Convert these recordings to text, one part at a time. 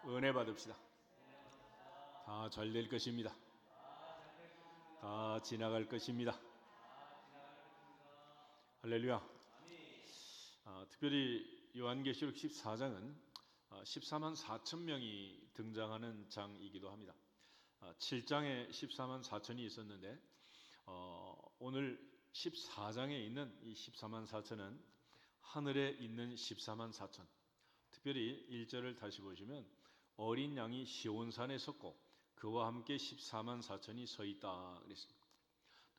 은혜 받읍시다. 다 잘 될 것입니다. 다 지나갈 것입니다. 할렐루야. 특별히 요한계시록 14장은 14만 4천 명이 등장하는 장이기도 합니다. 7장에 14만 4천이 있었는데 오늘 14장에 있는 이 14만 4천은 하늘에 있는 14만 4천. 특별히 1절을 다시 보시면 어린 양이 시온산에 섰고 그와 함께 14만 4천이 서 있다 그랬습니다.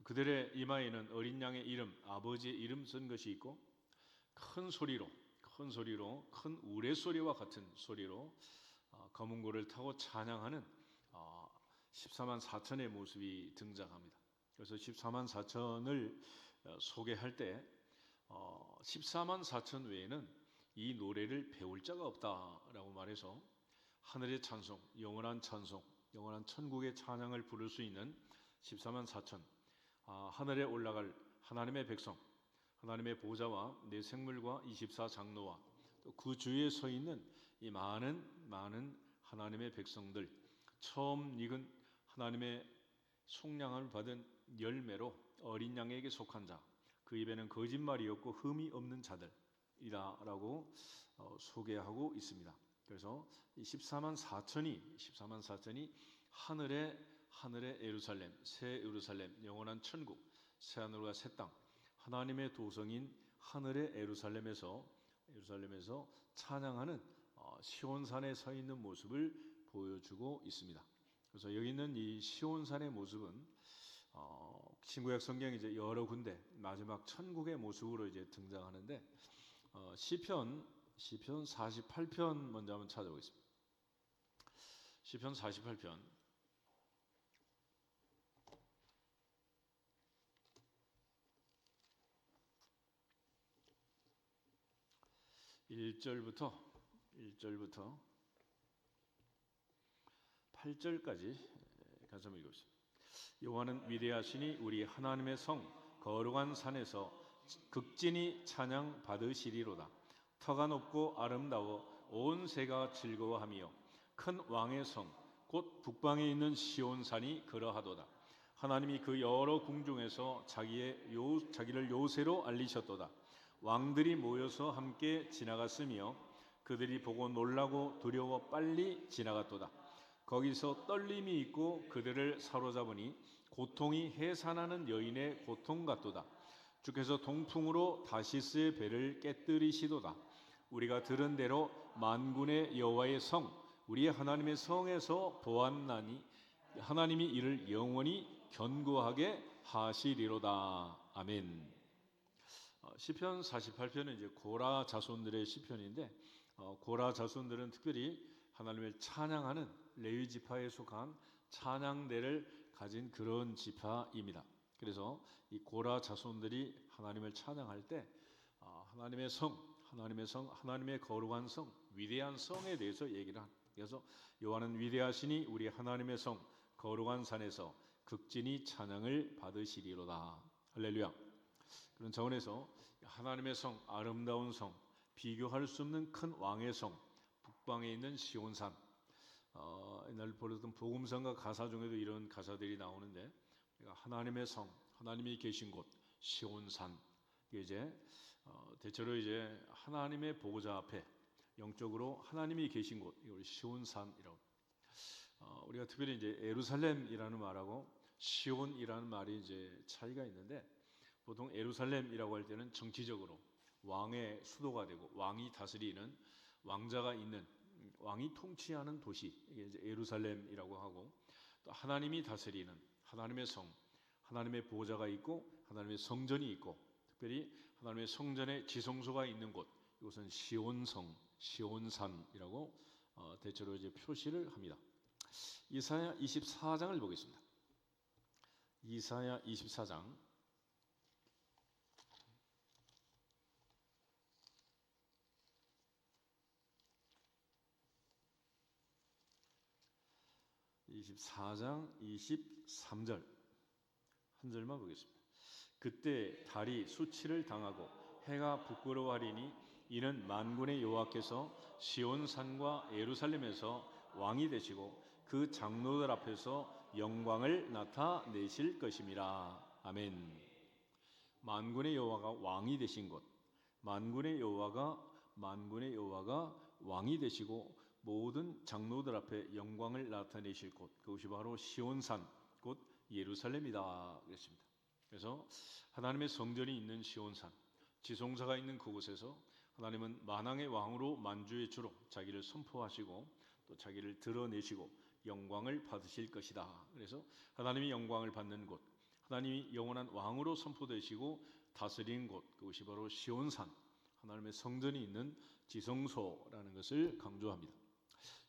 그들의 이마에는 어린 양의 이름, 아버지의 이름 쓴 것이 있고 큰 소리로 큰 우레소리와 같은 소리로 검은 고를 타고 찬양하는 14만 4천의 모습이 등장합니다. 그래서 14만 4천을 소개할 때 14만 4천 외에는 이 노래를 배울 자가 없다라고 말해서 하늘의 찬송, 영원한 찬송, 영원한 천국의 찬양을 부를 수 있는 14만 4천, 하늘에 올라갈 하나님의 백성, 하나님의 보좌와 내 생물과 24장로와 또 그 주위에 서 있는 이 많은 하나님의 백성들, 처음 익은 하나님의 속량을 받은 열매로 어린 양에게 속한 자, 그 입에는 거짓말이 없고 흠이 없는 자들이라고 소개하고 있습니다. 그래서 이 14만 4천이 하늘의 예루살렘, 새 예루살렘, 영원한 천국, 새 하늘과 새 땅, 하나님의 도성인 하늘의 예루살렘에서 찬양하는 시온산에 서 있는 모습을 보여주고 있습니다. 그래서 여기 있는 이 시온산의 모습은 신구약 성경 이제 여러 군데 마지막 천국의 모습으로 이제 등장하는데 시편 48편 먼저 한번 찾아보겠습니다. 시편 48편 1절부터 8절까지 같이 한번 읽어보십시오. 여호와는 위대하시니 우리 하나님의 성 거룩한 산에서 극진히 찬양 받으시리로다. 터가 높고 아름다워 온 세가 즐거워하며 큰 왕의 성 곧 북방에 있는 시온산이 그러하도다. 하나님이 그 여러 궁중에서 자기를 요새로 알리셨도다. 왕들이 모여서 함께 지나갔으며 그들이 보고 놀라고 두려워 빨리 지나갔도다. 거기서 떨림이 있고 그들을 사로잡으니 고통이 해산하는 여인의 고통 같도다. 주께서 동풍으로 다시스의 배를 깨뜨리시도다. 우리가 들은 대로 만군의 여호와의 성 우리 하나님의 성에서 보았나니 하나님이 이를 영원히 견고하게 하시리로다. 아멘. 시편 48편은 이제 고라 자손들의 시편인데 고라 자손들은 특별히 하나님을 찬양하는 레위 지파에 속한 찬양대를 가진 그런 지파입니다. 그래서 이 고라 자손들이 하나님을 찬양할 때 하나님의 성, 하나님의 거룩한 성, 위대한 성에 대해서 얘기를 합니다. 그래서 여호와는 위대하시니 우리 하나님의 성 거룩한 산에서 극진히 찬양을 받으시리로다. 할렐루야. 그런 차원에서 하나님의 성, 아름다운 성, 비교할 수 없는 큰 왕의 성, 북방에 있는 시온산. 옛날 보던 복음성가 가사 중에도 이런 가사들이 나오는데 하나님의 성, 하나님이 계신 곳, 시온산. 이게 이제 대체로 이제 하나님의 보호자 앞에 영적으로 하나님이 계신 곳, 이걸 시온산이라고. 우리가 특별히 이제 예루살렘이라는 말하고 시온이라는 말이 이제 차이가 있는데 보통 예루살렘이라고 할 때는 정치적으로 왕의 수도가 되고 왕이 다스리는 왕자가 있는 왕이 통치하는 도시, 이게 이제 예루살렘이라고 하고 또 하나님이 다스리는 하나님의 성, 하나님의 보호자가 있고 하나님의 성전이 있고 특별히 하나님의 성전에 지성소가 있는 곳, 이것은 시온성, 시온산이라고 대체로 이제 표시를 합니다. 이사야 24장을 보겠습니다. 이사야 24장 23절 한 절만 보겠습니다. 그때 달이 수치를 당하고 해가 부끄러워하리니 이는 만군의 여호와께서 시온산과 예루살렘에서 왕이 되시고 그 장로들 앞에서 영광을 나타내실 것임이라. 아멘. 만군의 여호와가 왕이 되신 곳, 만군의 여호와가 왕이 되시고 모든 장로들 앞에 영광을 나타내실 곳, 그것이 바로 시온산, 곧 예루살렘이다 그랬습니다. 그래서 하나님의 성전이 있는 시온산, 지성소가 있는 그곳에서 하나님은 만왕의 왕으로 만주의 주로 자기를 선포하시고 또 자기를 드러내시고 영광을 받으실 것이다. 그래서 하나님이 영광을 받는 곳, 하나님이 영원한 왕으로 선포되시고 다스리는 곳, 그것이 바로 시온산, 하나님의 성전이 있는 지성소라는 것을 강조합니다.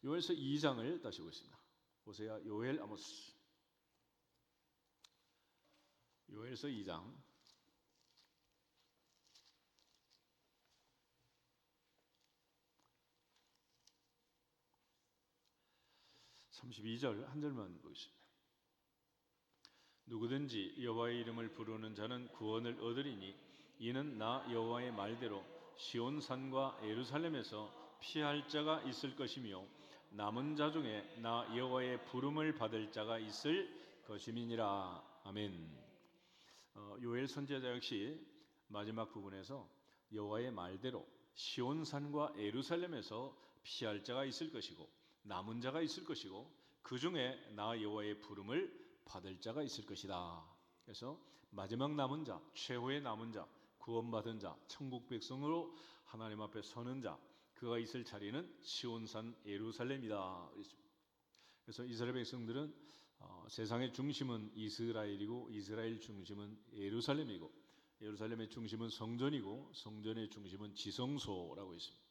요엘서 2장을 다시 보겠습니다. 호세아, 요엘, 아모스. 요엘서 2장 32절 한 절만 보겠습니다. 누구든지 여호와의 이름을 부르는 자는 구원을 얻으리니 이는 나 여호와의 말대로 시온산과 예루살렘에서 피할 자가 있을 것이며 남은 자 중에 나 여호와의 부름을 받을 자가 있을 것임이니라. 아멘. 요엘 선지자 역시 마지막 부분에서 여호와의 말대로 시온산과 예루살렘에서 피할 자가 있을 것이고 남은 자가 있을 것이고 그 중에 나 여호와의 부름을 받을 자가 있을 것이다. 그래서 마지막 남은 자, 최후의 남은 자, 구원받은 자, 천국 백성으로 하나님 앞에 서는 자, 그가 있을 자리는 시온산 예루살렘이다. 그래서 이스라엘 백성들은 세상의 중심은 이스라엘이고 이스라엘 중심은 예루살렘이고 예루살렘의 중심은 성전이고 성전의 중심은 지성소라고 있습니다.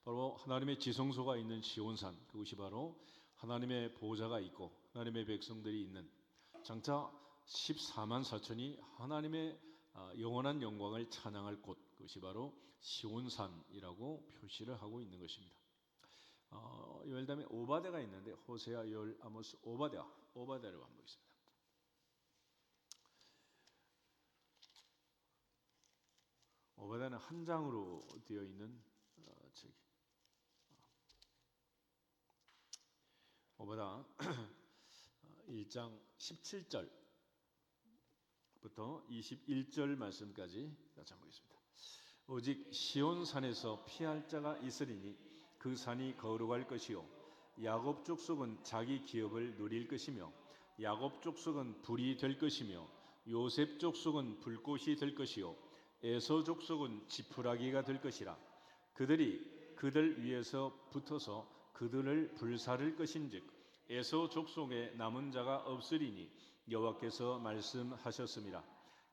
바로 하나님의 지성소가 있는 시온산, 그것이 바로 하나님의 보좌가 있고 하나님의 백성들이 있는 장차 14만 4천이 하나님의 영원한 영광을 찬양할 곳, 그것이 바로 시온산이라고 표시를 하고 있는 것입니다. 요엘 다음에 오바댜가 있는데 호세아, 요엘, 아모스, 오바댜를 한번 보겠습니다. 오바댜는 한 장으로 되어 있는 책이. 오바댜 1장 17절부터 21절 말씀까지 같이 한번 보겠습니다. 오직 시온산에서 피할 자가 있으리니 그 산이 거룩할 것이요 야곱 족속은 자기 기업을 누릴 것이며 야곱 족속은 불이 될 것이며 요셉 족속은 불꽃이 될 것이요 에서 족속은 지푸라기가 될 것이라. 그들이 그들 위에서 붙어서 그들을 불사를 것인즉 에서 족속에 남은 자가 없으리니 여호와께서 말씀하셨습니다.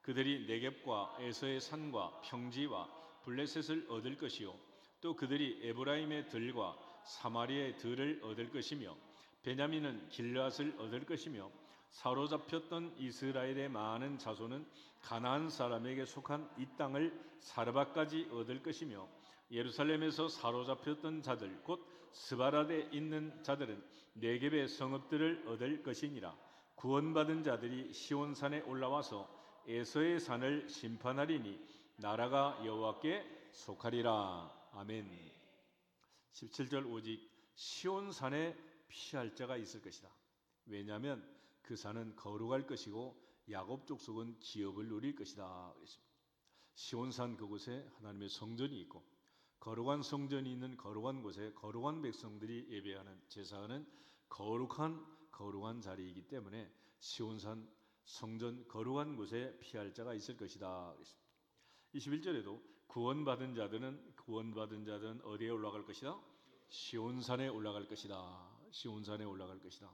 그들이 네겝과 에서의 산과 평지와 블레셋을 얻을 것이요 또 그들이 에브라임의 들과 사마리아의 들을 얻을 것이며 베냐민은 길앗을 얻을 것이며 사로잡혔던 이스라엘의 많은 자손은 가나안 사람에게 속한 이 땅을 사르밧까지 얻을 것이며 예루살렘에서 사로잡혔던 자들 곧 스바라데 있는 자들은 네겝의 성읍들을 얻을 것이니라. 구원받은 자들이 시온산에 올라와서 에서의 산을 심판하리니 나라가 여호와께 속하리라. 아멘. 17절 오직 시온산에 피할 자가 있을 것이다. 왜냐하면 그 산은 거룩할 것이고 야곱 족속은 기업을 누릴 것이다. 시온산 그곳에 하나님의 성전이 있고 거룩한 성전이 있는 거룩한 곳에 거룩한 백성들이 예배하는 제사하는 거룩한 자리이기 때문에 시온산 성전 거룩한 곳에 피할 자가 있을 것이다. 21절에도 구원받은 자들은 어디에 올라갈 것이다? 시온산에 올라갈 것이다. 시온산에 올라갈 것이다.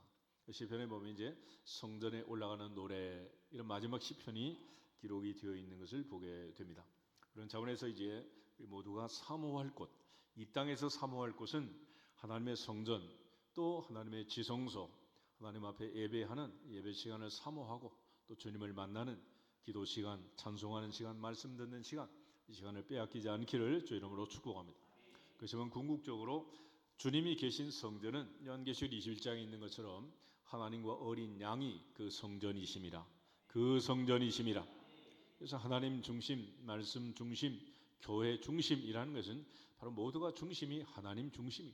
시편에 보면 이제 성전에 올라가는 노래, 이런 마지막 시편이 기록이 되어 있는 것을 보게 됩니다. 그런 차원에서 이제 우리 모두가 사모할 곳, 이 땅에서 사모할 곳은 하나님의 성전, 또 하나님의 지성소, 하나님 앞에 예배하는 예배 시간을 사모하고 또 주님을 만나는 기도 시간, 찬송하는 시간, 말씀 듣는 시간, 이 시간을 빼앗기지 않기를 주 이름으로 축복합니다. 그렇지만 궁극적으로 주님이 계신 성전은 요한계시록 21장에 있는 것처럼 하나님과 어린 양이 그 성전이심이라. 그 성전이심이라. 그래서 하나님 중심, 말씀 중심, 교회 중심이라는 것은 바로 모두가 중심이 하나님 중심.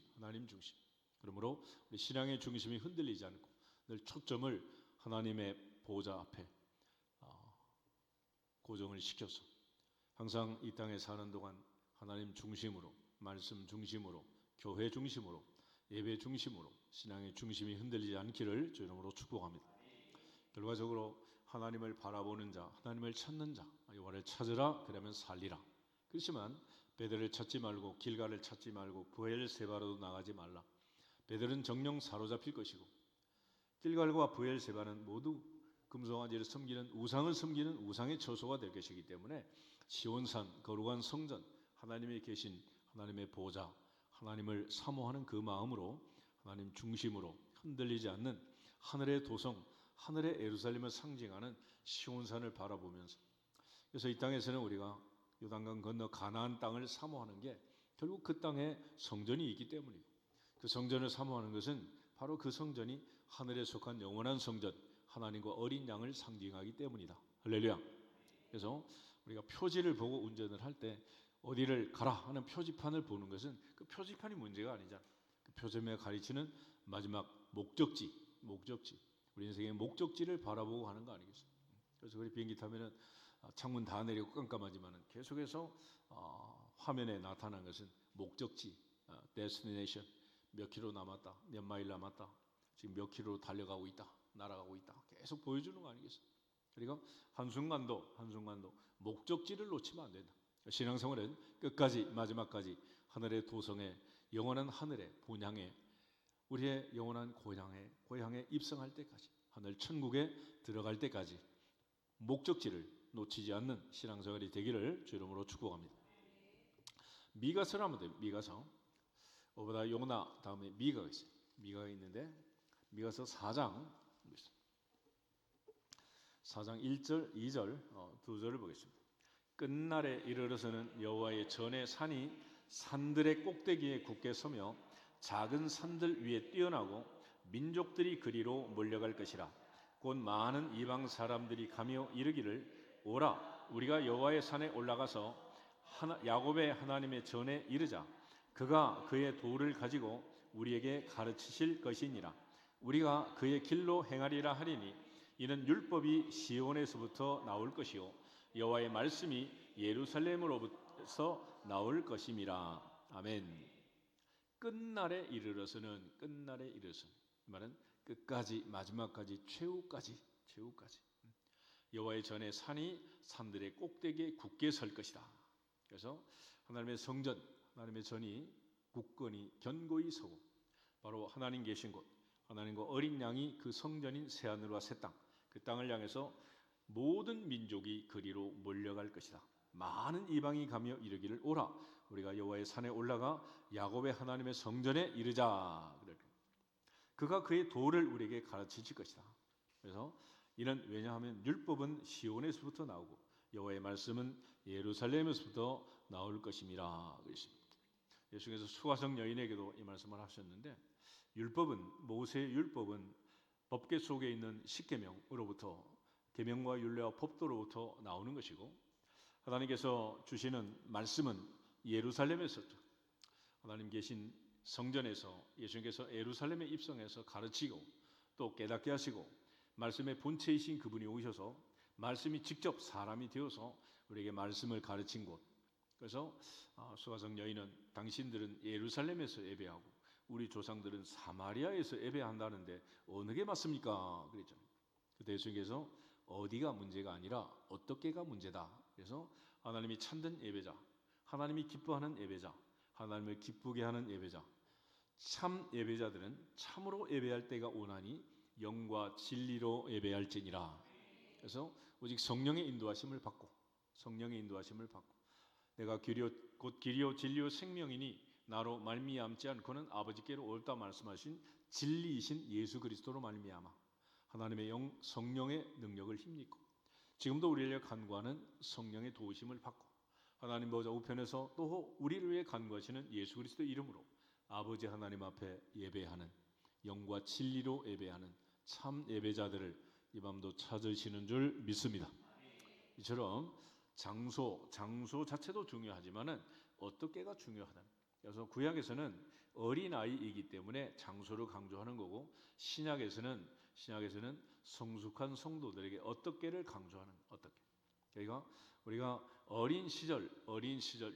그러므로 우리 신앙의 중심이 흔들리지 않고 늘 초점을 하나님의 보좌 앞에 고정을 시켜서 항상 이 땅에 사는 동안 하나님 중심으로, 말씀 중심으로, 교회 중심으로, 예배 중심으로 신앙의 중심이 흔들리지 않기를 주 이름으로 축복합니다. 결과적으로 하나님을 바라보는 자, 하나님을 찾는 자, 여호와를 찾으라 그러면 살리라. 그렇지만 베델을 찾지 말고 길갈을 찾지 말고 브엘세바로 나가지 말라. 베델은 정령 사로잡힐 것이고 길갈과 브엘세바는 모두 금송아지를 섬기는 우상을 섬기는 우상의 처소가 될 것이기 때문에 시온산 거룩한 성전, 하나님이 계신 하나님의 보좌, 하나님을 사모하는 그 마음으로 하나님 중심으로 흔들리지 않는 하늘의 도성, 하늘의 예루살렘을 상징하는 시온산을 바라보면서, 그래서 이 땅에서는 우리가 요단강 건너 가나안 땅을 사모하는 게 결국 그 땅에 성전이 있기 때문이고, 그 성전을 사모하는 것은 바로 그 성전이 하늘에 속한 영원한 성전, 하나님과 어린 양을 상징하기 때문이다. 할렐루야. 그래서 우리가 표지를 보고 운전을 할 때 어디를 가라 하는 표지판을 보는 것은 그 표지판이 문제가 아니잖아. 그 표점에 가리치는 마지막 목적지. 우리 인생의 목적지를 바라보고 가는 거 아니겠어요? 그래서 우리 비행기 타면은 창문 다 내리고 깜깜하지만은 계속해서 화면에 나타나는 것은 목적지, destination, 몇 킬로 남았다, 몇 마일 남았다, 지금 몇 킬로 달려가고 있다, 날아가고 있다, 계속 보여주는 거 아니겠어요? 그러니까 한순간도 목적지를 놓치면 안 된다. 신앙생활은 끝까지 마지막까지 하늘의 도성에, 영원한 하늘의 본향에, 우리의 영원한 고향에 입성할 때까지, 하늘 천국에 들어갈 때까지 목적지를 놓치지 않는 신앙생활이 되기를 주 이름으로 축복합니다. 미가서를 하면 돼요. 미가서. 오보다 요나 다음에 미가가 있어요. 미가가 있는데 미가서 4장 1절, 2절 두 절을 보겠습니다. 끝날에 이르러서는 여호와의 전의 산이 산들의 꼭대기에 굳게 서며 작은 산들 위에 뛰어나고 민족들이 그리로 몰려갈 것이라. 곧 많은 이방 사람들이 가며 이르기를 오라 우리가 여호와의 산에 올라가서 야곱의 하나님의 전에 이르자. 그가 그의 도를 가지고 우리에게 가르치실 것이니라. 우리가 그의 길로 행하리라 하리니 이는 율법이 시온에서부터 나올 것이요 여호와의 말씀이 예루살렘으로부터 나올 것임이라. 아멘. 끝날에 이르러서는 이 말은 끝까지, 마지막까지, 최후까지 여호와의 전에 산이 산들의 꼭대기에 굳게 설 것이다. 그래서 하나님의 성전, 하나님의 전이 굳건히 견고히 서고 바로 하나님 계신 곳, 하나님과 어린 양이 그 성전인 새하늘과 새 땅, 그 땅을 향해서 모든 민족이 그리로 몰려갈 것이다. 많은 이방이 가며 이르기를 오라 우리가 여호와의 산에 올라가 야곱의 하나님의 성전에 이르자. 그가 그의 도를 우리에게 가르치실 것이다. 그래서 이는 왜냐하면 율법은 시온에서부터 나오고 여호와의 말씀은 예루살렘에서부터 나올 것임이라 그랬습니다. 예수께서 수가성 여인에게도 이 말씀을 하셨는데, 모세의 율법은 법궤 속에 있는 십계명으로부터, 계명과 율례와 법도로부터 나오는 것이고, 하나님께서 주시는 말씀은 예루살렘에서, 하나님 계신 성전에서 예수님께서 예루살렘에 입성해서 가르치고 또 깨닫게 하시고 말씀의 본체이신 그분이 오셔서 말씀이 직접 사람이 되어서 우리에게 말씀을 가르친 곳. 그래서 수가성 여인은 당신들은 예루살렘에서 예배하고 우리 조상들은 사마리아에서 예배한다는데 어느 게 맞습니까? 그랬잖아요. 그때 예수님께서 어디가 문제가 아니라 어떻게가 문제다. 그래서 하나님이 참된 예배자, 하나님이 기뻐하는 예배자, 하나님을 기쁘게 하는 예배자, 참 예배자들은 참으로 예배할 때가 오나니 영과 진리로 예배할지니라. 그래서 오직 성령의 인도하심을 받고 내가 곧 길이요 진리요 생명이니 나로 말미암지 않고는 아버지께로 올다 말씀하신 진리이신 예수 그리스도로 말미암아 하나님의 영 성령의 능력을 힘입고 지금도 우리를 위해 간구하는 성령의 도우심을 받고 하나님 보좌 우편에서 또 우리를 위해 간구하시는 예수 그리스도 이름으로 아버지 하나님 앞에 예배하는, 영과 진리로 예배하는 참 예배자들을 이 밤도 찾으시는 줄 믿습니다. 이처럼 장소 자체도 중요하지만은 어떻게가 중요하다. 그래서 구약에서는 어린아이이기 때문에 장소를 강조하는 거고, 신약에서는 성숙한 성도들에게 어떻게를 강조하는, 어떻게. 그러니까 우리가 어린 시절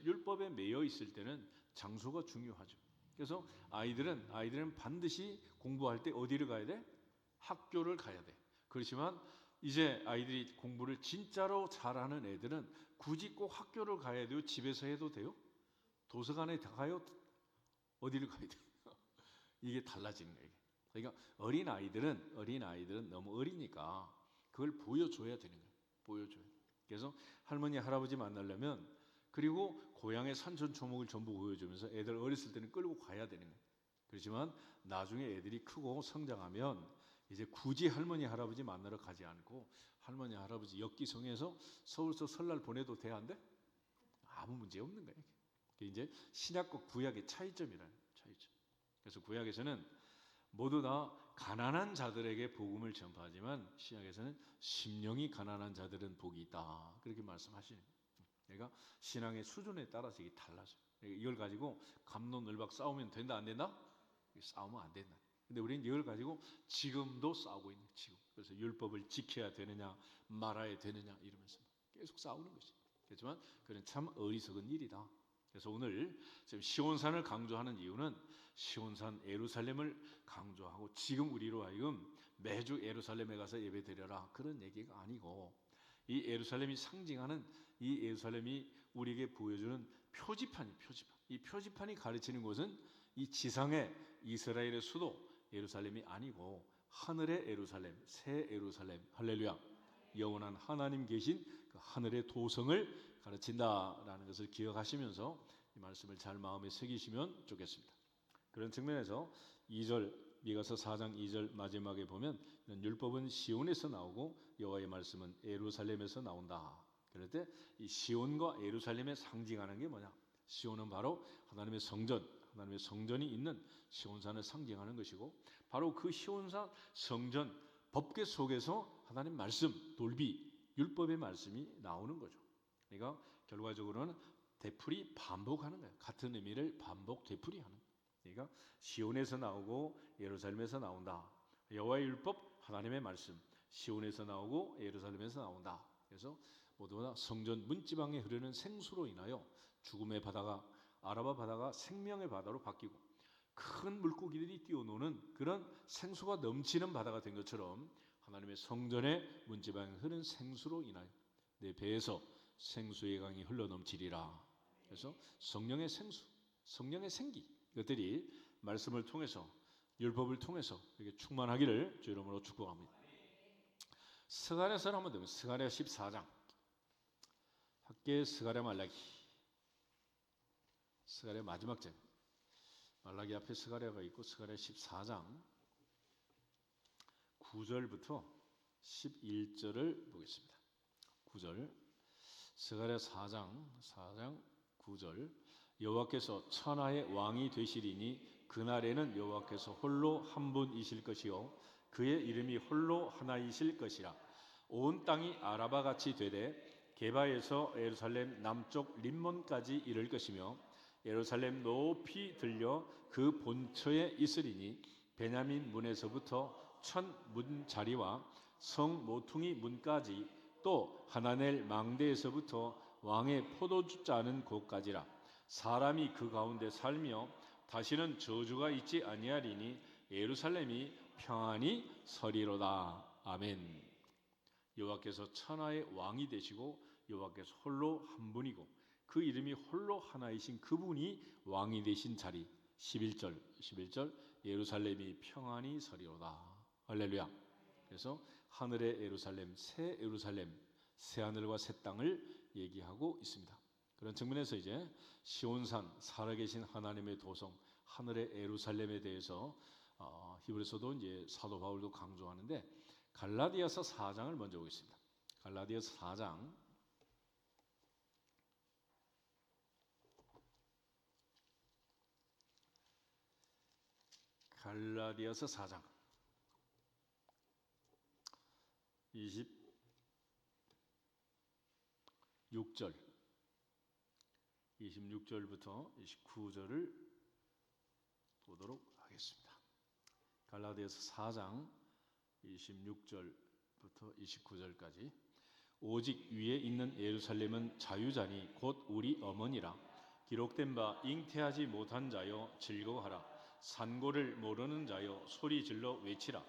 율법에 매여 있을 때는 장소가 중요하죠. 그래서 아이들은 반드시 공부할 때 어디를 가야 돼? 학교를 가야 돼. 그렇지만 이제 아이들이 공부를 진짜로 잘하는 애들은 굳이 꼭 학교를 가야 돼요? 집에서 해도 돼요? 도서관에 가요? 어디를 가야 돼요? 이게 달라지는 거예요. 그러니까 어린아이들은 너무 어리니까 그걸 보여줘야 되는 거예요. 보여줘야. 그래서 할머니 할아버지 만나려면, 그리고 고향의 산천초목을 전부 보여주면서 애들 어렸을 때는 끌고 가야 되는 거예요. 그렇지만 나중에 애들이 크고 성장하면 이제 굳이 할머니 할아버지 만나러 가지 않고 할머니 할아버지 엽기성에서 서울서 설날 보내도 돼, 안 돼? 아무 문제 없는 거예요. 그게 이제 신약과 구약의 차이점이라는 차이점. 그래서 구약에서는 모두 다 가난한 자들에게 복음을 전파하지만 신약에서는 심령이 가난한 자들은 복이 있다, 그렇게 말씀하시는 거예요. 그러니까 신앙의 수준에 따라서 이게 달라져요. 이걸 가지고 갑론을박 싸우면 된다, 안 된다? 싸우면 안 된다. 근데 우리는 이걸 가지고 지금도 싸우고 있는 거예요. 지금. 그래서 율법을 지켜야 되느냐 말아야 되느냐 이러면서 계속 싸우는 것이. 그렇지만 그건 참 어리석은 일이다. 그래서 오늘 지금 시온산을 강조하는 이유는 시온산 예루살렘을 강조하고 지금 우리로 하여금 매주 예루살렘에 가서 예배드려라 그런 얘기가 아니고, 이 예루살렘이 상징하는, 이 예루살렘이 우리에게 보여주는 표지판이, 이 표지판이 가르치는 것은 이 지상의 이스라엘의 수도 예루살렘이 아니고 하늘의 예루살렘, 새 예루살렘, 할렐루야, 영원한 하나님 계신 그 하늘의 도성을 가르친다라는 것을 기억하시면서 이 말씀을 잘 마음에 새기시면 좋겠습니다. 그런 측면에서 2절 미가서 4장 2절 마지막에 보면 율법은 시온에서 나오고 여호와의 말씀은 예루살렘에서 나온다. 그럴 때 이 시온과 예루살렘에 상징하는 게 뭐냐? 시온은 바로 하나님의 성전이 있는 시온산을 상징하는 것이고, 바로 그 시온산 성전 법궤 속에서 하나님 말씀, 돌비, 율법의 말씀이 나오는 거죠. 그러니까 결과적으로는 되풀이 반복하는 거예요. 같은 의미를 반복 되풀이하는 거예요. 그러니까 시온에서 나오고 예루살렘에서 나온다. 여호와의 율법, 하나님의 말씀, 시온에서 나오고 예루살렘에서 나온다. 그래서 모두 다 성전 문지방에 흐르는 생수로 인하여 죽음의 바다가, 아라바 바다가 생명의 바다로 바뀌고 큰 물고기들이 뛰어노는 그런 생수가 넘치는 바다가 된 것처럼 하나님의 성전의 문지방에 흐르는 생수로 인하여 내 배에서 생수의 강이 흘러넘치리라. 그래서 성령의 생수, 성령의 생기, 이것들이 말씀을 통해서, 율법을 통해서 이렇게 충만하기를 주 이름으로 축복합니다. 스가랴서를 한번 보면 스가랴 14장, 학계 스가랴 말라기, 스가랴 마지막 장, 말라기 앞에 스가랴가 있고 스가랴 14장 9절부터 11절을 보겠습니다. 9절, 스가랴 4장 9절, 여호와께서 천하의 왕이 되시리니 그날에는 여호와께서 홀로 한 분이실 것이요 그의 이름이 홀로 하나이실 것이라. 온 땅이 아라바같이 되되 게바에서 예루살렘 남쪽 림몬까지 이를 것이며 예루살렘 높이 들려 그 본처에 있으리니 베냐민 문에서부터 첫 문자리와 성 모퉁이 문까지 또 하나넬 망대에서부터 왕의 포도주 짜는 곳까지라. 사람이 그 가운데 살며 다시는 저주가 있지 아니하리니 예루살렘이 평안히 서리로다. 아멘. 여호와께서 천하의 왕이 되시고 여호와께서 홀로 한 분이고 그 이름이 홀로 하나이신 그분이 왕이 되신 자리. 11절 예루살렘이 평안히 서리로다. 할렐루야. 그래서 하늘의 예루살렘, 새 하늘과 새 땅을 얘기하고 있습니다. 그런 측면에서 이제 시온산, 살아계신 하나님의 도성, 하늘의 예루살렘에 대해서 히브리서도 이제 사도 바울도 강조하는데, 갈라디아서 4장을 먼저 보겠습니다. 갈라디아서 4장 갈라디아서 4장 26절 26절부터 29절을 보도록 하겠습니다. 갈라디아서 4장 26절부터 29절까지. 오직 위에 있는 예루살렘은 자유자니 곧 우리 어머니라. 기록된 바 잉태하지 못한 자여 즐거워하라. 산고를 모르는 자여 소리 질러 외치라.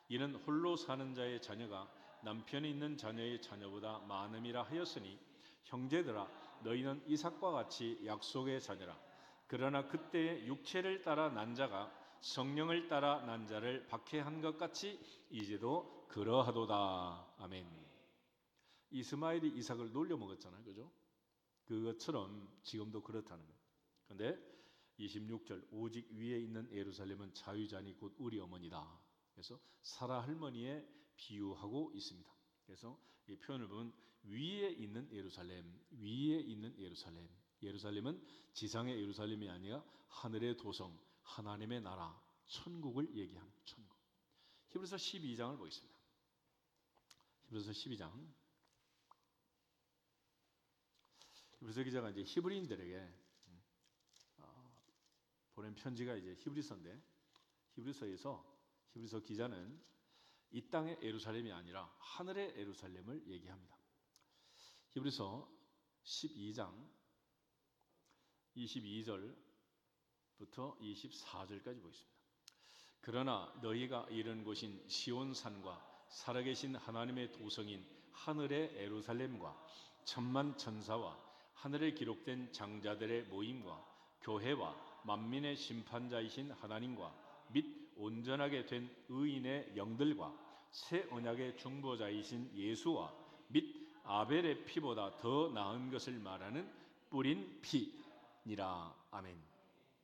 이는 홀로 사는 자의 자녀가 남편이 있는 자녀의 자녀보다 많음이라 하였으니 형제들아 너희는 이삭과 같이 약속의 자녀라. 그러나 그때의 육체를 따라 난 자가 성령을 따라 난 자를 박해한 것 같이 이제도 그러하도다. 아멘. 이스마엘이 이삭을 놀려 먹었잖아요, 그죠? 그것처럼 지금도 그렇다는 거예요. 그런데 26절 오직 위에 있는 예루살렘은 자유자니 곧 우리 어머니다. 그래서 사라 할머니에 비유하고 있습니다. 그래서 이 표현을 보면 위에 있는 예루살렘, 위에 있는 예루살렘. 예루살렘은 지상의 예루살렘이 아니라 하늘의 도성, 하나님의 나라, 천국을 얘기하는 천국. 히브리서 12장을 보겠습니다. 히브리서 12장. 히브리서 기자가 이제 히브리인들에게 보낸 편지가 이제 히브리서인데, 히브리서 기자는 이 땅의 예루살렘이 아니라 하늘의 예루살렘을 얘기합니다. 히브리서 12장 22절부터 24절까지 보겠습니다. 그러나 너희가 이른 곳인 시온산과 살아계신 하나님의 도성인 하늘의 예루살렘과 천만 천사와 하늘에 기록된 장자들의 모임과 교회와 만민의 심판자이신 하나님과 및 온전하게 된 의인의 영들과 새 언약의 중보자이신 예수와 및 아벨의 피보다 더 나은 것을 말하는 뿌린 피니라. 아멘.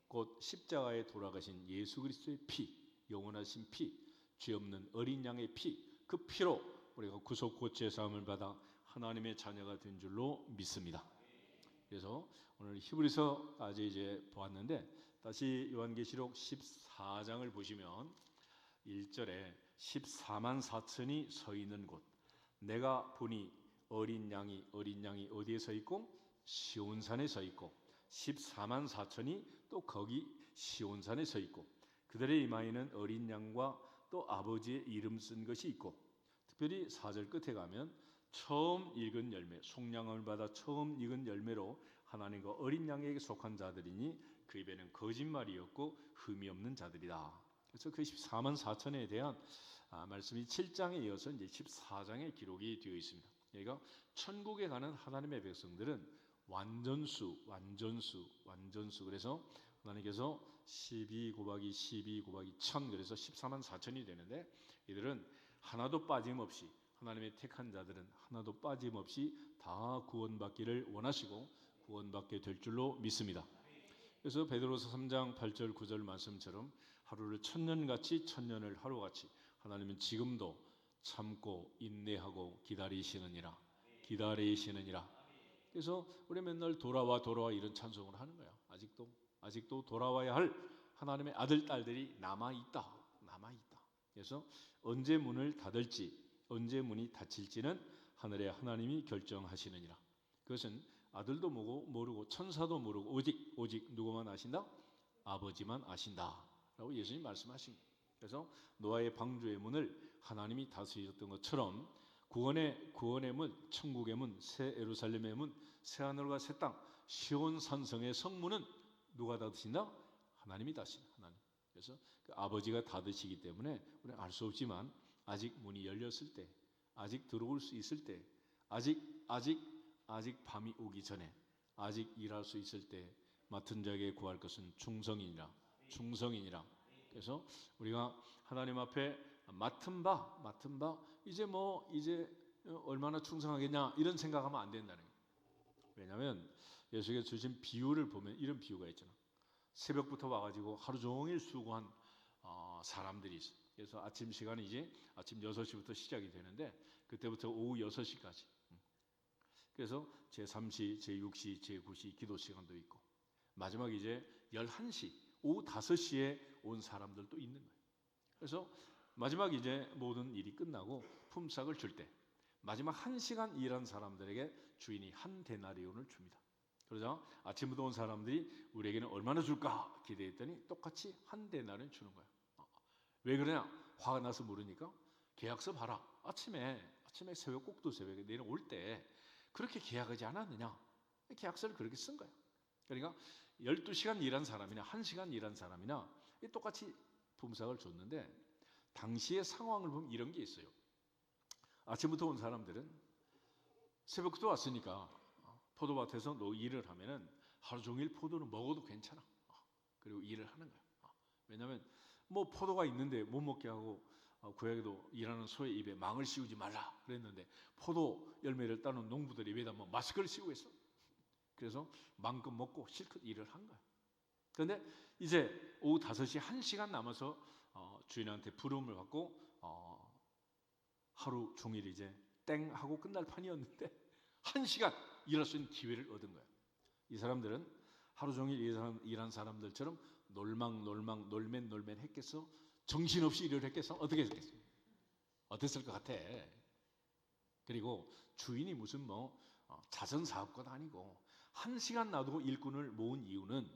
곧 십자가에 돌아가신 예수 그리스도의 피, 영원하신 피, 죄 없는 어린 양의 피, 그 피로 우리가 구속 고체 사함을 받아 하나님의 자녀가 된 줄로 믿습니다. 그래서 오늘 히브리서까지 이제 보았는데, 다시 요한계시록 14장을 보시면 1절에 14만 4천이 서 있는 곳, 내가 보니 어린 양이 어디에 서 있고 시온산에 서 있고 14만 4천이 또 거기 시온산에 서 있고 그들의 이마에는 어린 양과 또 아버지의 이름 쓴 것이 있고, 특별히 4절 끝에 가면 처음 익은 열매, 속량함을 받아 처음 익은 열매로 하나님과 어린 양에게 속한 자들이니 그 입에는 거짓말이 없고 흠이 없는 자들이다. 그래서 그 14만 4천에 대한 말씀이 7장에 이어서 이제 14장에 기록이 되어 있습니다. 여기가 천국에 가는 하나님의 백성들은 완전수. 그래서 하나님께서 12 곱하기 12 곱하기 1000, 그래서 14만 4천이 되는데, 이들은 하나도 빠짐없이, 하나님의 택한 자들은 하나도 빠짐없이 다 구원받기를 원하시고 구원받게 될 줄로 믿습니다. 그래서 베드로서 3장 8절 9절 말씀처럼 하루를 1000년같이, 1000년을 하루같이 하나님은 지금도 참고 인내하고 기다리시느니라. 그래서 우리 맨날 돌아와 이런 찬송을 하는 거야. 아직도 돌아와야 할 하나님의 아들 딸들이 남아 있다. 그래서 언제 문을 닫을지, 언제 문이 닫힐지는 하늘의 하나님이 결정하시느니라. 그것은 아들도 모르고 천사도 모르고 오직 누구만 아신다? 아버지만 아신다 라고 예수님 말씀하신 거예요. 그래서 노아의 방주의 문을 하나님이 다스리셨던 것처럼 구원의 문, 천국의 문, 새 예루살렘의 문, 새 하늘과 새 땅, 시온 산성의 성문은 누가 닫으신다? 하나님이 닫으신다. 하나님. 그래서 그 아버지가 닫으시기 때문에 우리는 알 수 없지만, 아직 문이 열렸을 때, 아직 들어올 수 있을 때, 아직 밤이 오기 전에, 아직 일할 수 있을 때 맡은 자에게 구할 것은 충성이니라. 그래서 우리가 하나님 앞에 맡은 바 이제 얼마나 충성하겠냐 이런 생각하면 안 된다는 거예요. 왜냐하면 예수께서 주신 비유를 보면 이런 비유가 있잖아. 새벽부터 와가지고 하루 종일 수고한 사람들이 있어요. 그래서 아침 시간이 이제 아침 6시부터 시작이 되는데 그때부터 오후 6시까지. 그래서 제3시, 제6시, 제9시 기도 시간도 있고, 마지막 이제 11시, 오후 5시에 온 사람들도 있는 거예요. 그래서 마지막 이제 모든 일이 끝나고 품삯을 줄 때 마지막 1시간 일한 사람들에게 주인이 한 데나리온을 줍니다. 그러자 아침부터 온 사람들이 우리에게는 얼마나 줄까 기대했더니 똑같이 한 데나리온 주는 거야. 왜 그러냐? 화가 나서 물으니까 계약서 봐라. 아침에 새벽 꼭두 새벽에 내일 올 때 그렇게 계약하지 않았느냐? 계약서를 그렇게 쓴 거야. 그러니까 12시간 일한 사람이나 1시간 일한 사람이나 똑같이 품삯을 줬는데 당시의 상황을 보면 이런 게 있어요. 아침부터 온 사람들은 새벽부터 왔으니까 포도밭에서 일을 하면은 하루 종일 포도는 먹어도 괜찮아. 그리고 일을 하는 거야. 왜냐하면 뭐 포도가 있는데 못 먹게 하고 구약에도 일하는 소의 입에 망을 씌우지 말라 그랬는데 포도 열매를 따는 농부들 입에다 뭐 마스크를 씌우고 있어. 그래서 마음껏 먹고 실컷 일을 한 거야. 그런데 이제 오후 5시 1시간 남아서 주인한테 부름을 받고 하루 종일 이제 땡 하고 끝날 판이었는데 1시간 일할 수 있는 기회를 얻은 거야. 이 사람들은 하루 종일 일한 사람들처럼 놀맨 했겠어? 정신없이 일을 했겠어? 어떻게 했겠어? 어땠을 것 같아? 그리고 주인이 무슨 자선사업가도 아니고 1시간 놔두고 일꾼을 모은 이유는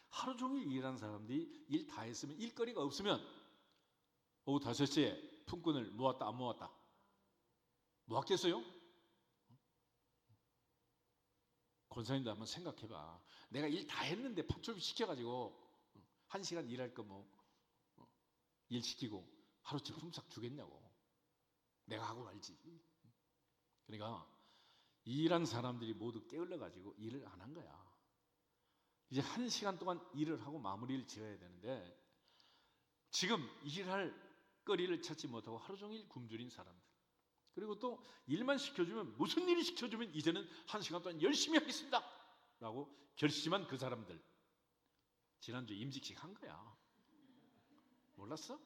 하루 종일 일한 사람들이 일 다 했으면 일거리가 없으면 오후 5시에 품꾼을 모았다 안 모았다? 모았겠어요? 권사님도 한번 생각해봐. 내가 일 다 했는데 파출비 시켜가지고 1시간 일할 거 일 시키고 하루치 품삯 주겠냐고. 내가 하고 말지. 그러니까 일한 사람들이 모두 게을러가지고 일을 안 한 거야. 이제 1시간 동안 일을 하고 마무리를 지어야 되는데 지금 일할 거리를 찾지 못하고 하루 종일 굶주린 사람들, 그리고 또 일만 시켜주면 무슨 일이 시켜주면 이제는 1시간 동안 열심히 하겠습니다 라고 결심한 그 사람들, 지난주 임직식 한 거야. 몰랐어?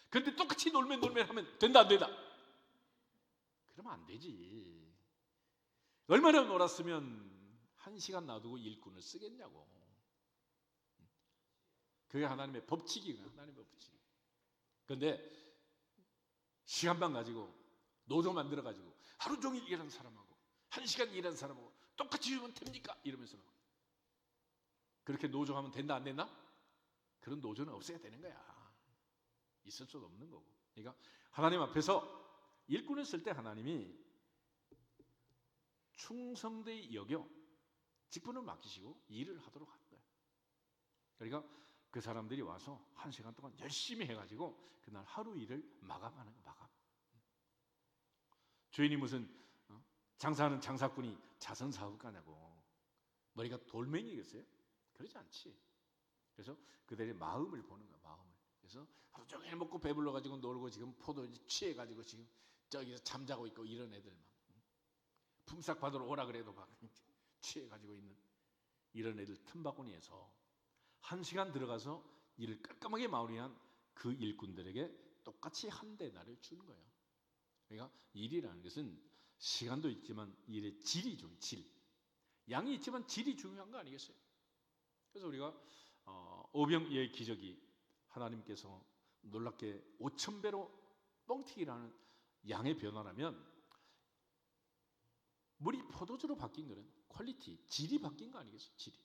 근데 똑같이 놀면 하면 된다 안 된다? 그러면 안 되지. 얼마나 놀았으면 1시간 놔두고 일꾼을 쓰겠냐고. 그게 하나님의 법칙이에요. 하나님의 법칙. 그런데 시간만 가지고 노조 만들어 가지고 하루 종일 일하는 사람하고 1시간 일하는 사람하고 똑같이 주면 됩니까? 이러면서 그렇게 노조하면 된다 안 된다? 그런 노조는 없애야 되는 거야. 있을 수도 없는 거고. 그러니까 하나님 앞에서 일꾼을 쓸 때 하나님이 충성되이 여겨 직분을 맡기시고 일을 하도록 한 거예요. 그러니까 그 사람들이 와서 1시간 동안 열심히 해가지고 그날 하루 일을 마감하는 거예요. 마감. 주인이 무슨 장사하는 장사꾼이 자선사업가냐고 머리가 돌멩이겠어요? 그러지 않지. 그래서 그들의 마음을 보는 거야. 마음을. 그래서 하루 종일 먹고 배불러가지고 놀고 지금 포도에 취해가지고 지금 저기서 잠자고 있고 이런 애들만 품삯 받으러 오라 그래도 막 취해가지고 있는 이런 애들 틈바구니에서 1시간 들어가서 일을 깔끔하게 마무리한 그 일꾼들에게 똑같이 한 데나리온을 주는 거예요. 그러니까 일이라는 것은 시간도 있지만 일의 질이 중요해요. 질. 양이 있지만 질이 중요한 거 아니겠어요? 그래서 우리가 오병이의 기적이 하나님께서 놀랍게 5,000배로 뻥튀기라는 양의 변화라면 물이 포도주로 바뀐 거는 퀄리티, 질이 바뀐 거 아니겠어요? 질이.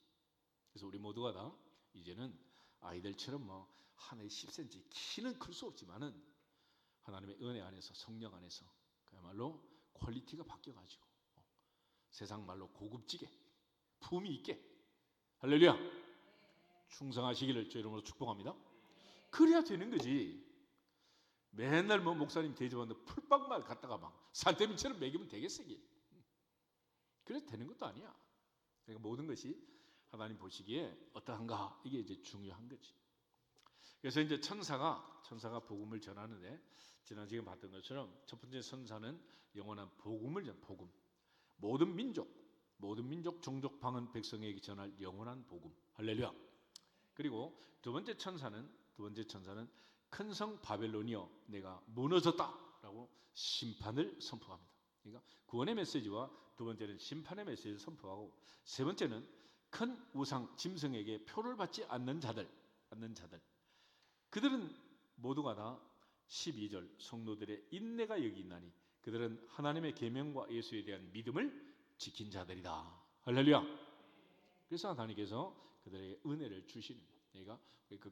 그래서 우리 모두가 다 이제는 아이들처럼 하늘에 10cm 키는 클 수 없지만은 하나님의 은혜 안에서 성령 안에서 그야말로 퀄리티가 바뀌어가지고 세상 말로 고급지게 품이 있게 할렐루야 충성하시기를 주 이름으로 축복합니다. 그래야 되는 거지. 맨날 목사님 대접하는데 풀빵만 갖다가 막 산더미처럼 먹이면 되겠어 이게. 그래도 되는 것도 아니야. 그러니까 모든 것이 하나님 보시기에 어떠한가 이게 이제 중요한 거지. 그래서 이제 천사가 복음을 전하는데 지금 봤던 것처럼 첫 번째 천사는 영원한 복음을 복음. 모든 민족, 종족, 방언, 백성에게 전할 영원한 복음. 할렐루야. 그리고 두 번째 천사는 큰 성 바벨론이여 내가 무너졌다라고 심판을 선포합니다. 그러니까 구원의 메시지와 두 번째는 심판의 메시지를 선포하고 세 번째는 큰 우상 짐승에게 표를 받지 않는 자들 그들은 모두가 다 12절 성도들의 인내가 여기 있나니 그들은 하나님의 계명과 예수에 대한 믿음을 지킨 자들이다. 할렐루야. 그래서 하나님께서 그들에게 은혜를 주시는 거예요. 그러니까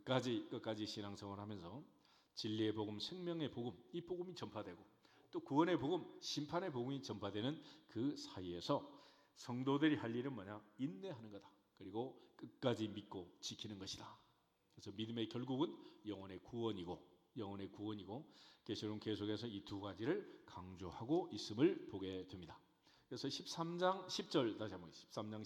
끝까지 신앙생활을 하면서 진리의 복음, 생명의 복음, 이 복음이 전파되고 또 구원의 복음, 심판의 복음이 전파되는 그 사이에서 성도들이 할 일은 뭐냐? 인내하는 거다. 그리고 끝까지 믿고 지키는 것이다. 그래서 믿음의 결국은 영혼의 구원이고 계시록은 계속해서 이 두 가지를 강조하고 있음을 보게 됩니다. 그래서 13장 10절 다시 한번 13장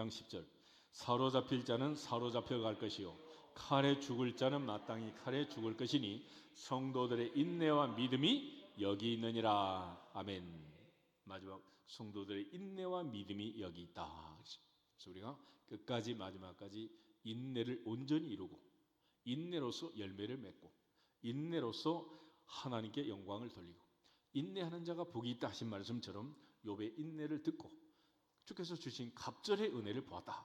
10절 사로잡힐 자는 사로잡혀 갈 것이요 칼에 죽을 자는 마땅히 칼에 죽을 것이니 성도들의 인내와 믿음이 여기 있느니라. 아멘. 마지막 성도들의 인내와 믿음이 여기 있다. 그래서 우리가 끝까지 마지막까지 인내를 온전히 이루고 인내로서 열매를 맺고 인내로서 하나님께 영광을 돌리고 인내하는 자가 복이 있다 하신 말씀처럼 욥의 인내를 듣고 주께서 주신 갑절의 은혜를 보았다.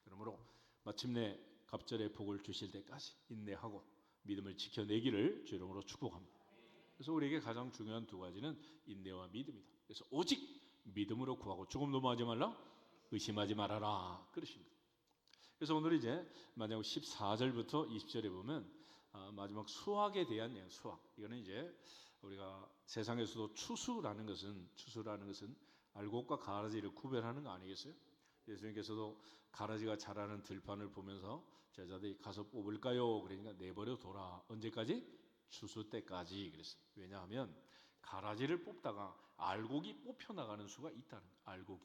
그러므로 마침내 갑절의 복을 주실 때까지 인내하고 믿음을 지켜내기를 주 이름으로 축복합니다. 그래서 우리에게 가장 중요한 두 가지는 인내와 믿음이다. 그래서 오직 믿음으로 구하고 조금 넘어가지 말라, 의심하지 말아라. 그러십니다. 그래서 오늘 이제 마지막 14절부터 20절에 보면 마지막 수학에 대한 내용, 수학. 이거는 이제 우리가 세상에서도 추수라는 것은 알곡과 가라지를 구별하는 거 아니겠어요? 예수님께서도 가라지가 자라는 들판을 보면서 제자들이 가서 뽑을까요? 그러니까 내버려 둬라. 언제까지? 추수 때까지. 그랬어요. 왜냐하면 가라지를 뽑다가 알곡이 뽑혀 나가는 수가 있다는 거예요. 알곡이.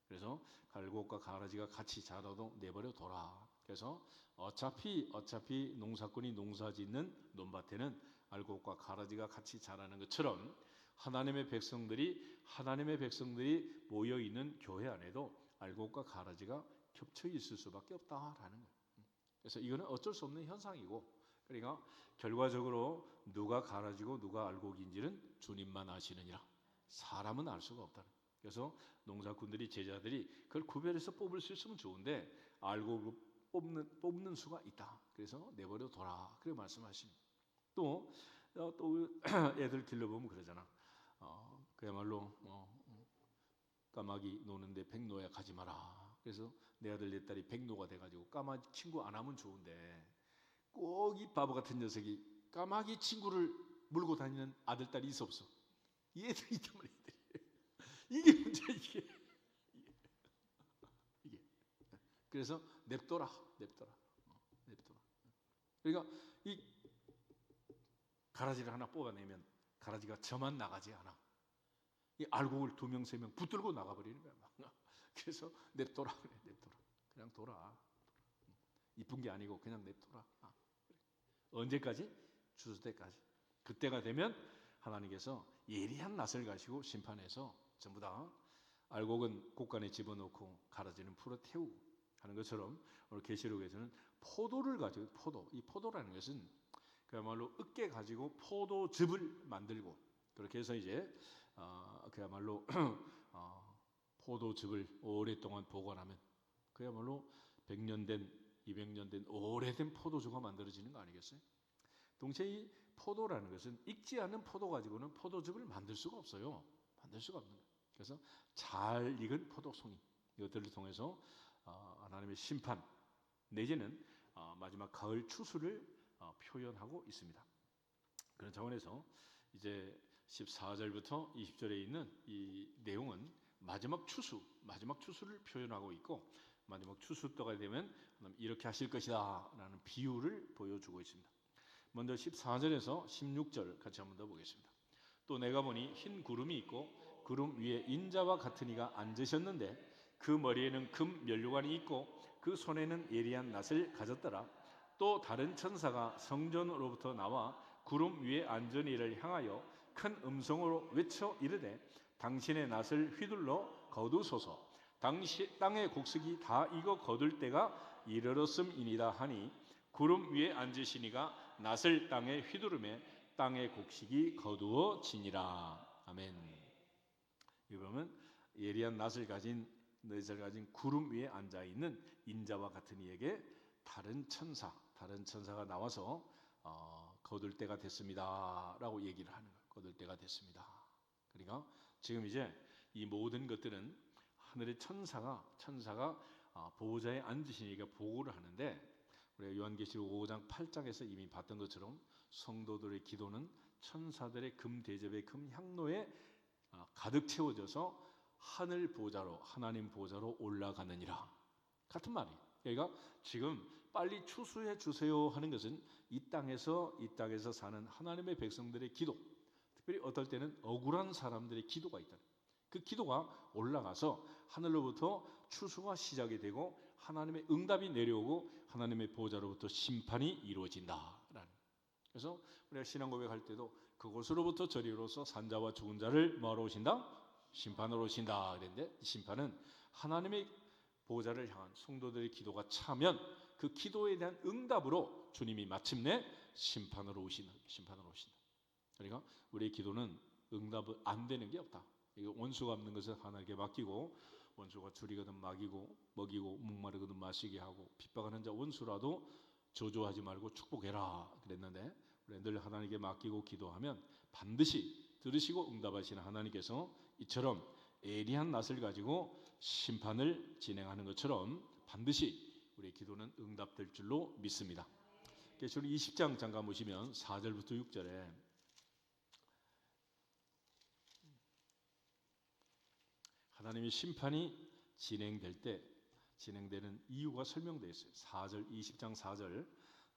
그래서 알곡과 가라지가 같이 자라도 내버려 둬라. 그래서 어차피 농사꾼이 농사짓는 논밭에는 알곡과 가라지가 같이 자라는 것처럼 하나님의 백성들이 모여 있는 교회 안에도 알곡과 가라지가 겹쳐 있을 수밖에 없다라는 거예요. 그래서 이거는 어쩔 수 없는 현상이고, 그러니까 결과적으로 누가 가라지고 누가 알곡인지는 주님만 아시느니라. 사람은 알 수가 없다는 거예요. 그래서 농사꾼들이 제자들이 그걸 구별해서 뽑을 수 있으면 좋은데 알곡을 뽑는 수가 있다. 그래서 내버려 둬라. 그렇게 말씀하십니다. 또 애들 길러보면 그러잖아. 그야말로 까마귀 노는데 백로야 가지 마라. 그래서 내 아들 내 딸이 백로가 돼가지고 까마귀 친구 안 하면 좋은데 꼭 이 바보 같은 녀석이 까마귀 친구를 물고 다니는 아들 딸이 있어 없어? 이 애들이 있단 말이야. 이게 문제야 이게. 그래서 냅둬라. 그러니까 이 가라지를 하나 뽑아내면 가라지가 저만 나가지 않아. 이 알곡을 2명 3명 붙들고 나가버리는 거야. 그래서 냅둬라. 그냥 둬라. 이쁜 게 아니고 그냥 냅둬라. 언제까지? 추수 때까지. 그때가 되면 하나님께서 예리한 낫을 가시고 심판해서 전부 다 알곡은 곳간에 집어넣고 가라지는 풀어 태우고 하는 것처럼 오늘 계시록에서는 포도를 가지고 이 포도라는 것은 그야말로 으깨 가지고 포도즙을 만들고 그렇게 해서 이제 그야말로 포도즙을 오랫동안 보관하면 그야말로 100년 된 200년 된 오래된 포도주가 만들어지는 거 아니겠어요? 동시에 이 포도라는 것은 익지 않은 포도 가지고는 포도즙을 만들 수가 없어요. 만들 수가 없는 거예요. 그래서 잘 익은 포도송이 이것들을 통해서 하나님의 심판 내지는 마지막 가을 추수를 표현하고 있습니다. 그런 차원에서 이제 14절부터 20절에 있는 이 내용은 마지막 추수를 표현하고 있고 마지막 추수 때가 되면 이렇게 하실 것이다 라는 비유를 보여주고 있습니다. 먼저 14절에서 16절 같이 한번 더 보겠습니다. 또 내가 보니 흰 구름이 있고 구름 위에 인자와 같은 이가 앉으셨는데 그 머리에는 금 면류관이 있고 그 손에는 예리한 낫을 가졌더라. 또 다른 천사가 성전으로부터 나와 구름 위에 앉은 이를 향하여 큰 음성으로 외쳐 이르되 당신의 낫을 휘둘러 거두소서. 땅의 곡식이 다 익어 거둘 때가 이르렀음이니이다 하니 구름 위에 앉으시니가 낫을 땅에 휘두르매 땅의 곡식이 거두어지니라. 아멘. 이러면 예리한 낫을 가진 구름 위에 앉아 있는 인자와 같은 이에게 다른 천사가 나와서 거둘 때가 됐습니다라고 얘기를 하는 거예요. 거둘 때가 됐습니다. 그러니까 지금 이제 이 모든 것들은 하늘의 천사가 보호자에 앉으시니까 보고를 하는데, 우리가 요한계시록 5장 8장에서 이미 봤던 것처럼 성도들의 기도는 천사들의 금 대접의 금 향로에 가득 채워져서 하늘 보좌로, 하나님 보좌로 올라가느니라. 같은 말이에요. 그러니까 지금 빨리 추수해 주세요 하는 것은 이 땅에서 사는 하나님의 백성들의 기도, 특별히 어떨 때는 억울한 사람들의 기도가 있다. 그 기도가 올라가서 하늘로부터 추수가 시작이 되고 하나님의 응답이 내려오고 하나님의 보좌로부터 심판이 이루어진다라는. 그래서 우리가 신앙 고백할 때도 그곳으로부터 저리로서 산자와 죽은 자를 뭐하러 오신다? 심판으로 오신다 그랬는데, 심판은 하나님의 보좌를 향한 성도들의 기도가 차면 그 기도에 대한 응답으로 주님이 마침내 심판으로 오신다. 그러니까 우리의 기도는 응답 안 되는 게 없다. 원수가 없는 것을 하나님께 맡기고, 원수가 줄이거든 먹이고 목마르거든 마시게 하고, 핍박하는 자 원수라도 저주하지 말고 축복해라 그랬는데, 우리 늘 하나님께 맡기고 기도하면 반드시 들으시고 응답하시는 하나님께서 이처럼 예리한 낯을 가지고 심판을 진행하는 것처럼 반드시 우리의 기도는 응답될 줄로 믿습니다. 계시록 20장 잠깐 보시면 4절부터 6절에 하나님의 심판이 진행되는 이유가 설명되어 있어요. 4절, 20장 4절.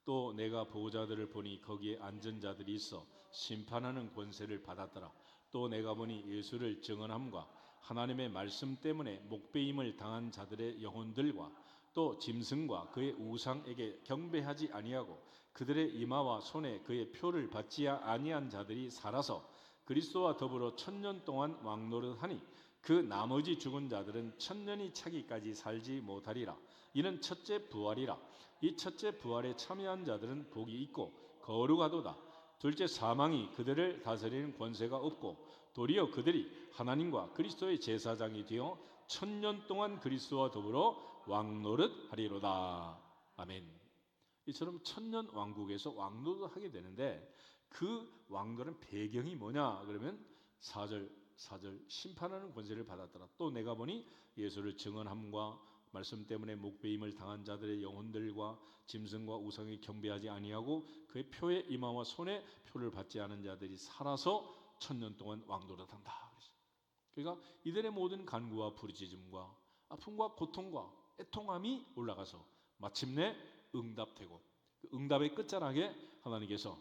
또 내가 보호자들을 보니 거기에 앉은 자들이 있어 심판하는 권세를 받았더라. 또 내가 보니 예수를 증언함과 하나님의 말씀 때문에 목배임을 당한 자들의 영혼들과 또 짐승과 그의 우상에게 경배하지 아니하고 그들의 이마와 손에 그의 표를 받지 아니한 자들이 살아서 그리스도와 더불어 1000년 동안 왕노릇하니 그 나머지 죽은 자들은 1000년이 차기까지 살지 못하리라. 이는 첫째 부활이라. 이 첫째 부활에 참여한 자들은 복이 있고 거룩하도다. 둘째 사망이 그들을 다스리는 권세가 없고 도리어 그들이 하나님과 그리스도의 제사장이 되어 1000년 동안 그리스도와 더불어 왕노릇 하리로다. 아멘. 이처럼 1000년 왕국에서 왕노릇 하게 되는데, 그 왕노릇 배경이 뭐냐 그러면 4절 심판하는 권세를 받았더라. 또 내가 보니 예수를 증언함과 말씀 때문에 목배임을 당한 자들의 영혼들과 짐승과 우상에 경배하지 아니하고 그의 표의 이마와 손에 표를 받지 않은 자들이 살아서 1000년 동안 왕노릇한다. 그러니까 이들의 모든 간구와 부르짖음과 아픔과 고통과 애통함이 올라가서 마침내 응답되고, 그 응답의 끝자락에 하나님께서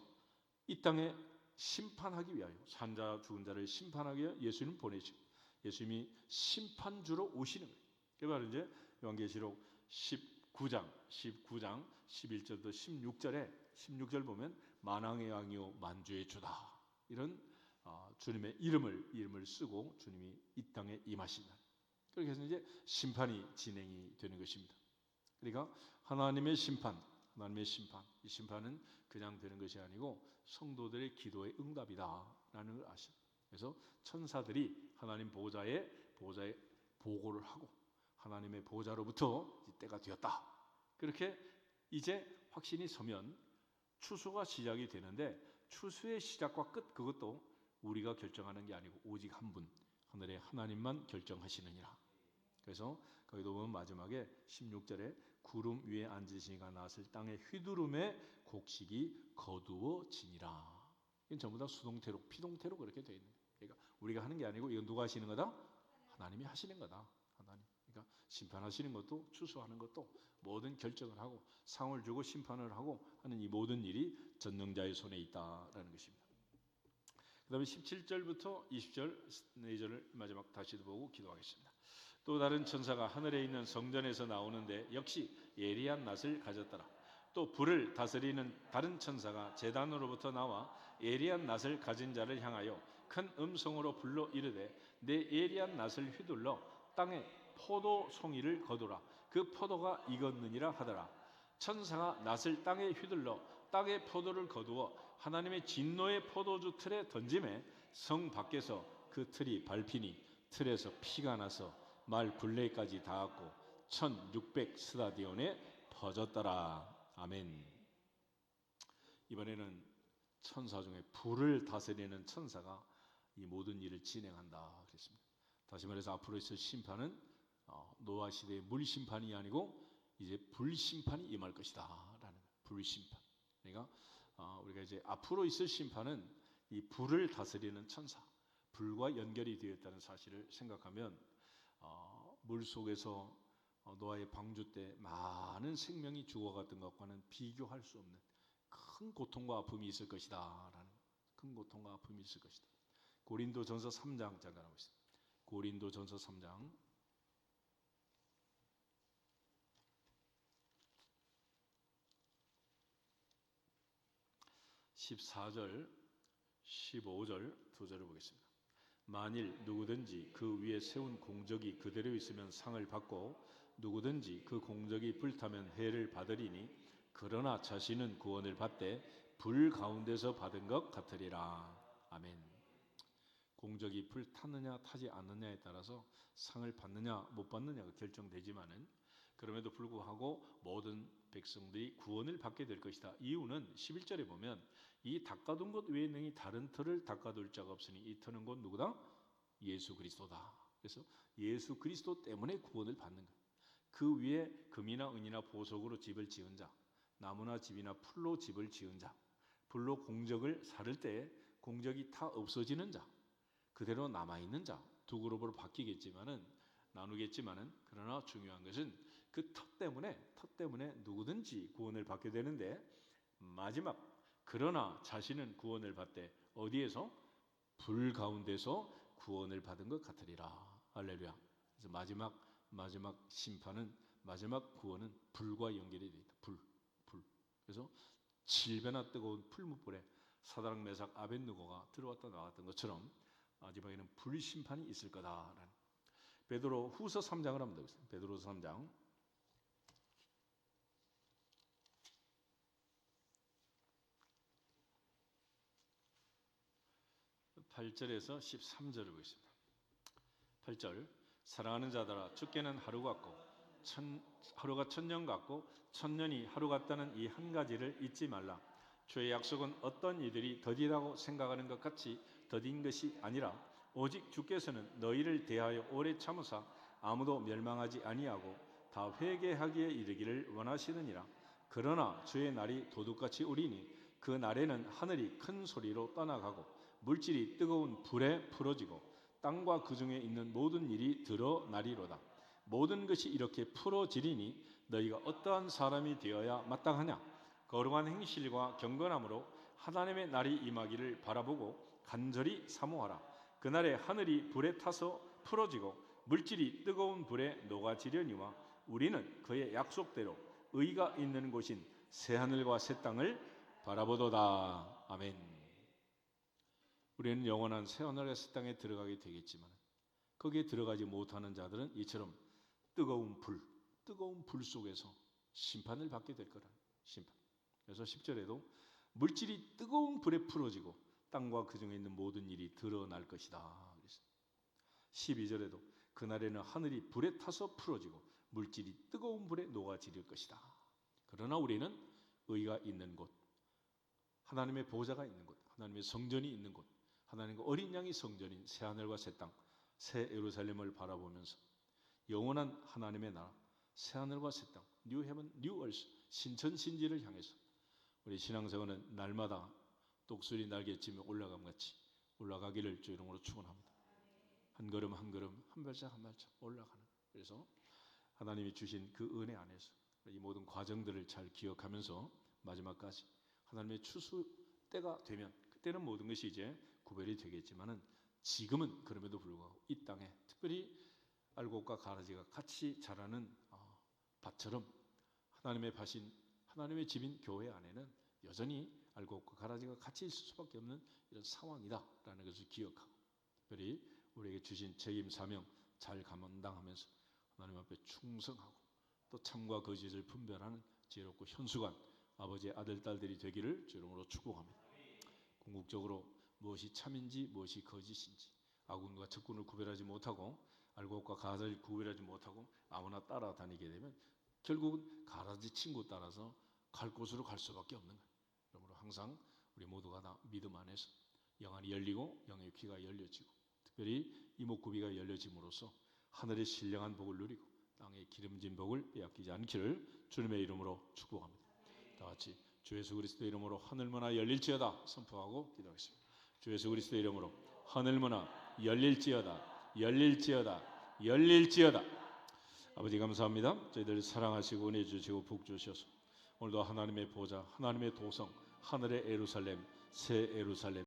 이 땅에 심판하기 위하여, 산자 죽은 자를 심판하기 위하여 예수님 보내시고, 예수님이 심판주로 오시는 거예요. 그 바로 이제 요한계시록 19장 11절부터 16절 보면 만왕의 왕이요 만주의 주다, 이런 주님의 이름을 쓰고 주님이 이 땅에 임하신다. 그렇게 해서 이제 심판이 진행이 되는 것입니다. 그러니까 하나님의 심판, 이 심판은 그냥 되는 것이 아니고 성도들의 기도의 응답이다라는 걸 아시죠. 그래서 천사들이 하나님 보호자에 보고를 하고 하나님의 보호자로부터 때가 되었다. 그렇게 이제 확신이 서면 추수가 시작이 되는데, 추수의 시작과 끝, 그것도 우리가 결정하는 게 아니고 오직 한 분, 하늘의 하나님만 결정하시느니라. 그래서 거기도 보면 마지막에 16절에 구름 위에 앉으시니가 낫을 땅의 휘두름에 곡식이 거두어지니라. 이건 전부 다 수동태로, 피동태로 그렇게 되어 있는 거예요. 그러니까 우리가 하는 게 아니고 이건 누가 하시는 거다? 하나님이 하시는 거다. 하나님. 그러니까 심판하시는 것도 추수하는 것도 모든 결정을 하고 상을 주고 심판을 하고 하는 이 모든 일이 전능자의 손에 있다라는 것입니다. 그 다음에 17절부터 20절 4절을 마지막 다시 보고 기도하겠습니다. 또 다른 천사가 하늘에 있는 성전에서 나오는데 역시 예리한 낫을 가졌더라. 또 불을 다스리는 다른 천사가 제단으로부터 나와 예리한 낫을 가진 자를 향하여 큰 음성으로 불러 이르되 내 예리한 낫을 휘둘러 땅에 포도 송이를 거두라. 그 포도가 익었느니라 하더라. 천사가 낫을 땅에 휘둘러 땅에 포도를 거두어 하나님의 진노의 포도주 틀에 던짐에 성 밖에서 그 틀이 밟히니 틀에서 피가 나서 말 굴레까지 닿았고 1600 스타디온에 퍼졌더라. 아멘. 이번에는 천사 중에 불을 다스리는 천사가 이 모든 일을 진행한다 그랬습니다. 다시 말해서 앞으로 있을 심판은 노아 시대의 물 심판이 아니고 이제 불 심판이 임할 것이다라는 불 심판. 그러니까 우리가 이제 앞으로 있을 심판은 이 불을 다스리는 천사, 불과 연결이 되어 있다는 사실을 생각하면 물 속에서 노아의 방주 때 많은 생명이 죽어갔던 것과는 비교할 수 없는 큰 고통과 아픔이 있을 것이다라는 큰 고통과 아픔이 있을 것이다. 고린도전서 3장 잠깐 하고 있습니다. 고린도전서 3장 14절, 15절 두 절을 보겠습니다. 만일 누구든지 그 위에 세운 공적이 그대로 있으면 상을 받고 누구든지 그 공적이 불타면 해를 받으리니 그러나 자신은 구원을 받되 불 가운데서 받은 것 같으리라. 아멘. 공적이 불탔느냐 타지 않느냐에 따라서 상을 받느냐 못 받느냐가 결정되지만은 그럼에도 불구하고 모든 백성들이 구원을 받게 될 것이다. 이유는 11절에 보면 이 닦아둔 것 외에 능히 다른 터를 닦아둘 자가 없으니 이 터는 곧 누구다? 예수 그리스도다. 그래서 예수 그리스도 때문에 구원을 받는 것. 그 위에 금이나 은이나 보석으로 집을 지은 자, 나무나 집이나 풀로 집을 지은 자, 불로 공적을 사를 때 공적이 다 없어지는 자, 그대로 남아있는 자 두 그룹으로 바뀌겠지만은 나누겠지만은 그러나 중요한 것은 그 터 때문에 누구든지 구원을 받게 되는데 마지막 그러나 자신은 구원을 받되 어디에서? 불 가운데서 구원을 받은 것 같으리라. 할렐루야. 그래서 마지막 심판은 마지막 구원은 불과 연결이 되어 있다. 불. 그래서 7배나 뜨거운 풀무불에 사드락 메삭 아벳느고가 들어왔다 나왔던 것처럼 마지막에는 불 심판이 있을 거다라는. 베드로 후서 3장을 한번 보겠습니다. 베드로서 3장 8절에서 13절을 보겠습니다. 8절 사랑하는 자들아 주께는 하루 같고 하루가 천년 같고 천년이 하루 같다는 이 한 가지를 잊지 말라. 주의 약속은 어떤 이들이 더디다고 생각하는 것 같이 더딘 것이 아니라 오직 주께서는 너희를 대하여 오래 참으사 아무도 멸망하지 아니하고 다 회개하기에 이르기를 원하시느니라. 그러나 주의 날이 도둑같이 오리니 그 날에는 하늘이 큰 소리로 떠나가고 물질이 뜨거운 불에 풀어지고 땅과 그 중에 있는 모든 일이 드러나리로다. 모든 것이 이렇게 풀어지리니 너희가 어떠한 사람이 되어야 마땅하냐? 거룩한 행실과 경건함으로 하나님의 날이 임하기를 바라보고 간절히 사모하라. 그날에 하늘이 불에 타서 풀어지고 물질이 뜨거운 불에 녹아지려니와 우리는 그의 약속대로 의가 있는 곳인 새하늘과 새 땅을 바라보도다. 아멘. 우리는 영원한 새하늘과 새 땅에 들어가게 되겠지만 거기에 들어가지 못하는 자들은 이처럼 뜨거운 불 속에서 심판을 받게 될 거라. 심판. 그래서 10절에도 물질이 뜨거운 불에 풀어지고 땅과 그 중에 있는 모든 일이 드러날 것이다. 12절에도 그날에는 하늘이 불에 타서 풀어지고 물질이 뜨거운 불에 녹아지릴 것이다. 그러나 우리는 의가 있는 곳, 하나님의 보좌가 있는 곳, 하나님의 성전이 있는 곳, 하나님과 어린 양이 성전인 새하늘과 새 땅, 새 예루살렘을 바라보면서 영원한 하나님의 나라, 새하늘과 새 땅, 뉴 헤븐, 뉴 얼스, 신천신지를 향해서 우리 신앙생활은 날마다 독수리 날개치며 올라감같이 올라가기를 주 이름으로 축원합니다. 한 걸음 한 걸음, 한 발짝 한 발짝 올라가는. 그래서 하나님이 주신 그 은혜 안에서 이 모든 과정들을 잘 기억하면서 마지막까지 하나님의 추수 때가 되면 그때는 모든 것이 이제 구별이 되겠지만은 지금은 그럼에도 불구하고 이 땅에 특별히 알곡과 가라지가 같이 자라는 밭처럼 하나님의 밭인 하나님의 집인 교회 안에는 여전히 알곡과 가라지가 같이 있을 수밖에 없는 이런 상황이다라는 것을 기억하고 특별히 우리에게 주신 책임 사명 잘 감당하면서 하나님 앞에 충성하고 또 참과 거짓을 분별하는 지혜롭고 현수관 아버지의 아들 딸들이 되기를 주 이름으로 축복합니다. 궁극적으로 무엇이 참인지 무엇이 거짓인지 아군과 적군을 구별하지 못하고 알곡과 가라지를 구별하지 못하고 아무나 따라다니게 되면 결국은 가라지 친구 따라서 갈 곳으로 갈 수밖에 없는 거예요. 그러므로 항상 우리 모두가 다 믿음 안에서 영안이 열리고 영의 귀가 열려지고 특별히 이목구비가 열려짐으로써 하늘의 신령한 복을 누리고 땅의 기름진 복을 빼앗기지 않기를 주님의 이름으로 축복합니다. 다 같이 주 예수 그리스도의 이름으로 하늘문화 열릴지어다 선포하고 기도하겠습니다. 주 예수 그리스도의 이름으로 하늘문화 열릴지어다, 열릴지어다, 열릴지어다. 아버지 감사합니다. 저희들 사랑하시고 은혜 주시고 복 주셔서 오늘도 하나님의 보좌, 하나님의 도성, 하늘의 예루살렘, 새 예루살렘